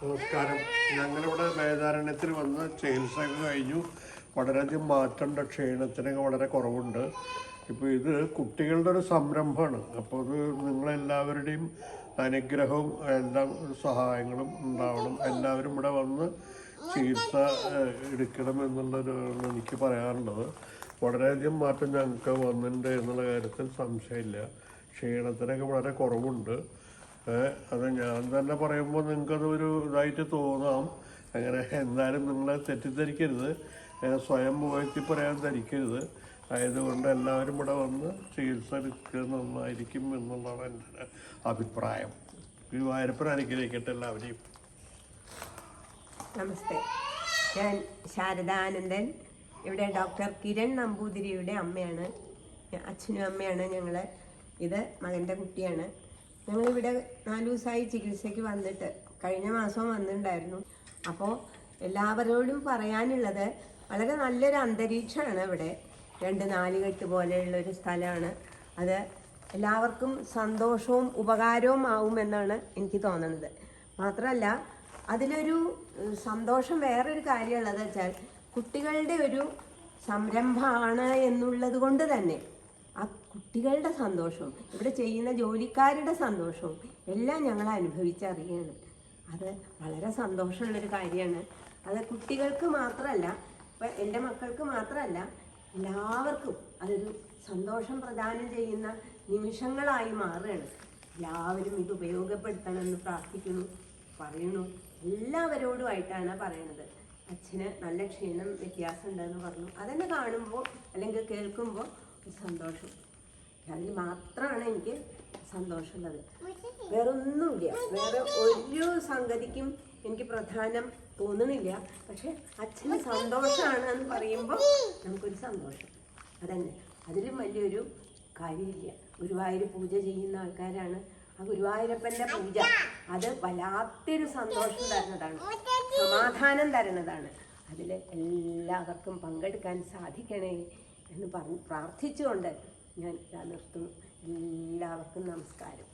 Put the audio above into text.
നമസ്കാരം. ഞങ്ങളിവിടെ വേദാരണ്യത്തിൽ വന്ന് ചികിത്സയൊക്കെ കഴിഞ്ഞു. വളരെയധികം മാറ്റമുണ്ട്, ക്ഷീണത്തിനൊക്കെ വളരെ കുറവുണ്ട്. ഇപ്പോൾ ഇത് കുട്ടികളുടെ ഒരു സംരംഭമാണ്. അപ്പോൾ അത് നിങ്ങളെല്ലാവരുടെയും അനുഗ്രഹവും എല്ലാ സഹായങ്ങളും ഉണ്ടാവണം. എല്ലാവരും ഇവിടെ വന്ന് ചികിത്സ എടുക്കണം എന്നുള്ളൊരു എനിക്ക് പറയാറുള്ളത്. വളരെയധികം മാറ്റം ഞങ്ങൾക്ക് വന്നിട്ടുണ്ട് എന്നുള്ള കാര്യത്തിൽ സംശയമില്ല. ക്ഷീണത്തിനൊക്കെ വളരെ കുറവുണ്ട്. അത് ഞാൻ തന്നെ പറയുമ്പോൾ നിങ്ങൾക്കതൊരു ഇതായിട്ട് തോന്നാം. അങ്ങനെ എന്നാലും നിങ്ങളെ തെറ്റിദ്ധരിക്കരുത്, സ്വയം പുകഴ്ത്തി പറയാൻ ധരിക്കരുത്. ആയതുകൊണ്ട് എല്ലാവരും ഇവിടെ വന്ന് ചികിത്സ എടുക്കുക നന്നായിരിക്കും എന്നുള്ളതാണ് എൻ്റെ അഭിപ്രായം. ഗുരുവായൂരപ്പൻ അനുഗ്രഹിക്കട്ടെ എല്ലാവരെയും. നമസ്തേ, ഞാൻ ശാരദാനന്ദൻ. ഇവിടെ ഡോക്ടർ കിരൺ നമ്പൂതിരിയുടെ അമ്മയാണ്, അച്ഛനും അമ്മയാണ് ഞങ്ങൾ. ഇത് മകൻ്റെ കുട്ടിയാണ്. ഞങ്ങളിവിടെ 4 ദിവസമായി ചികിത്സയ്ക്ക് വന്നിട്ട്, കഴിഞ്ഞ മാസവും വന്നിട്ടുണ്ടായിരുന്നു. അപ്പോൾ എല്ലാവരോടും പറയാനുള്ളത്, വളരെ നല്ലൊരു അന്തരീക്ഷമാണ് ഇവിടെ. 2 നാലുകെട്ട് പോലെയുള്ളൊരു സ്ഥലമാണ്. അത് എല്ലാവർക്കും സന്തോഷവും ഉപകാരവും ആവുമെന്നാണ് എനിക്ക് തോന്നുന്നത്. മാത്രമല്ല, അതിലൊരു സന്തോഷം വേറൊരു കാര്യമുള്ളത് വെച്ചാൽ, കുട്ടികളുടെ ഒരു സംരംഭമാണ് എന്നുള്ളത് കൊണ്ട് തന്നെ ആ കുട്ടികളുടെ സന്തോഷവും ഇവിടെ ചെയ്യുന്ന ജോലിക്കാരുടെ സന്തോഷവും എല്ലാം ഞങ്ങൾ അനുഭവിച്ചറിയാണ്. അത് വളരെ സന്തോഷമുള്ളൊരു കാര്യമാണ്. അത് കുട്ടികൾക്ക് മാത്രമല്ല, ഇപ്പം എൻ്റെ മക്കൾക്ക് മാത്രമല്ല, എല്ലാവർക്കും അതൊരു സന്തോഷം പ്രദാനം ചെയ്യുന്ന നിമിഷങ്ങളായി മാറുകയാണ്. എല്ലാവരും ഇത് ഉപയോഗപ്പെടുത്തണമെന്ന് പ്രാർത്ഥിക്കുന്നു, പറയുന്നു. എല്ലാവരോടുമായിട്ടാണ് പറയണത്. അച്ഛന് നല്ല ക്ഷീണം വ്യത്യാസമുണ്ടെന്ന് പറഞ്ഞു. അതെന്നെ കാണുമ്പോൾ അല്ലെങ്കിൽ കേൾക്കുമ്പോൾ ഒരു സന്തോഷം. അതിൽ മാത്രമാണ് എനിക്ക് സന്തോഷമുള്ളത്. വേറൊന്നുമില്ല, വേറെ ഒരു സംഗതിക്കും എനിക്ക് പ്രധാനം തോന്നുന്നില്ല. പക്ഷെ അച്ഛന് സന്തോഷമാണ് എന്ന് പറയുമ്പോൾ നമുക്കൊരു സന്തോഷം. അതന്നെ, അതിലും വലിയൊരു കാര്യമില്ല. ഗുരുവായൂർ പൂജ ചെയ്യുന്ന ആൾക്കാരാണ്. ആ ഗുരുവായൂരപ്പൻ്റെ പൂജ അത് വല്ലാത്തൊരു സന്തോഷം തരുന്നതാണ്, സമാധാനം തരുന്നതാണ്. അതിൽ എല്ലാവർക്കും പങ്കെടുക്കാൻ സാധിക്കണേ എന്ന് പ്രാർത്ഥിച്ചുകൊണ്ട് ഞാൻ നിർത്തുന്നു. എല്ലാവർക്കും നമസ്കാരം.